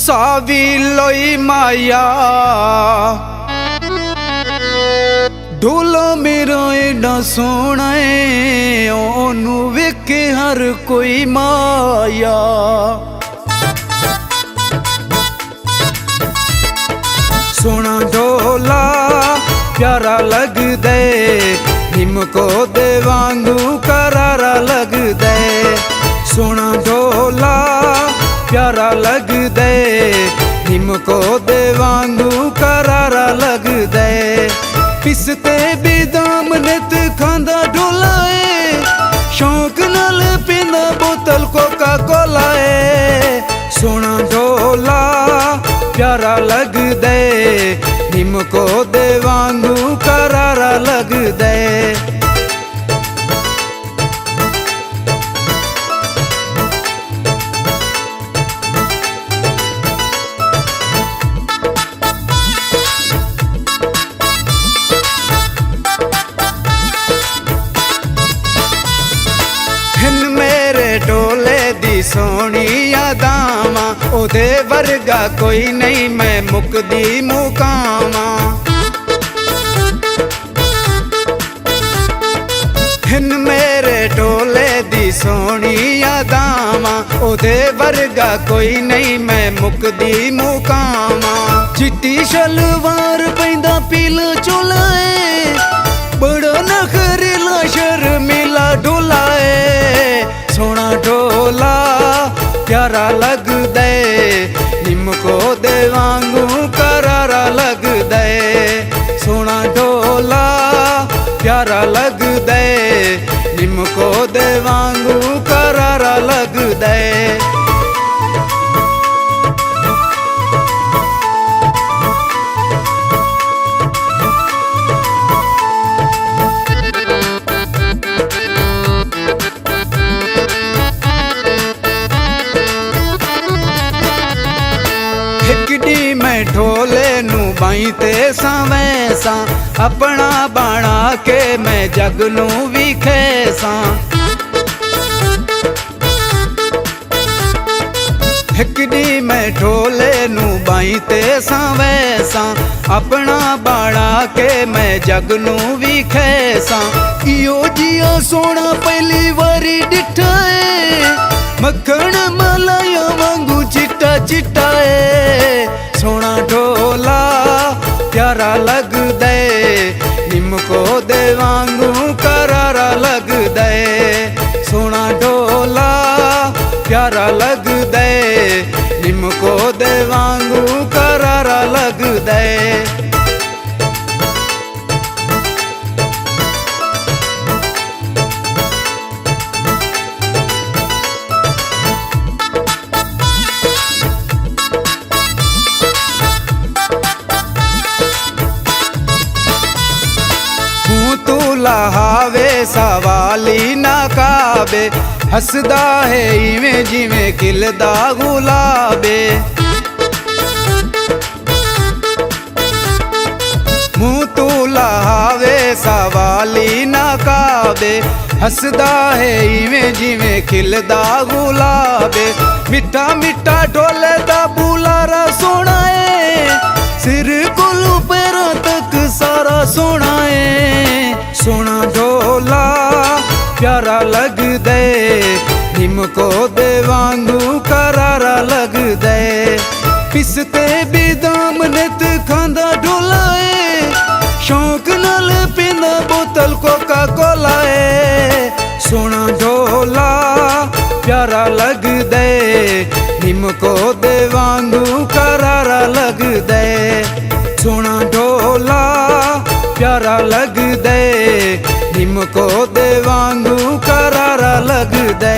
सावी लोई माया ढोला मेरा एडा सोना है ओनू वेखे हर कोई माया। सोना ढोला प्यारा लग दे निमको दे वांगू करारा लग दे। सोना ढोला प्यारा लग दे निमको दे वांगू करारा लग दे। पिसते भी दाम नित खांदा ढोला है शौक नाल पींदा बोतल कोका कोला है। सोना ढोला प्यारा लग दे निमको दे वांगू करारा लग दे। ढोले दी सोनी यादावा ओदे वर्गा कोई नहीं मैं मुकदी मुकामा। हिन मेरे ढोले दी सोनी यादावा ओदे वर्गा कोई नहीं मैं मुकदी मुकामा। चिट्टी शलवार पैंदा पीला चोला है बड़ा नखरेला शर्मीला ढोला है। सोना ढोला प्यारा लग दे निमको दे वांगू करारा लग दे। सोना ढोला प्यारा लग दे निमको दे वांगू करारा लग दे। हिकड़ी मैं ढोले नू बाई ते सावैसा अपना बना के मैं जग नू विखेसा। हिकड़ी मैं ढोले नू बाई ते सावैसा अपना बना के मैं जग नू विखेसा। इयो जिया सोना पहली बारी डिठा है मक्खन मलाया वांगू चिट्टा चिट्टा है। सोना ढोला प्यारा लग दे निमको दे वांगू करारा लग दे। सोना ढोला प्यारा लग दे निमको दे वांगू करारा लग दे। लहावे सवाली ना काबे हसदा है इवें जिवें खिलदा गुलाबे। मुँह तू लहावे सवाली ना काबे हसदा है इवें जिवें खिलदा गुलाबे। मिठा मिठा ढोले दा बुलारा सोना है सिर कोलू पैरों तक सारा सोना है। सोना ढोला प्यारा लग दे निमको दे वांगू करारा लग दे। पिसते भी दाम नित खांदा ढोला है शौक नाल पींदा बोतल कोका कोला है। सोना ढोला प्यारा लग दे निमको दे वांगू करारा लग दे। सोना ढोला प्यारा लग दे निमको दे वांगू करारा लग दे।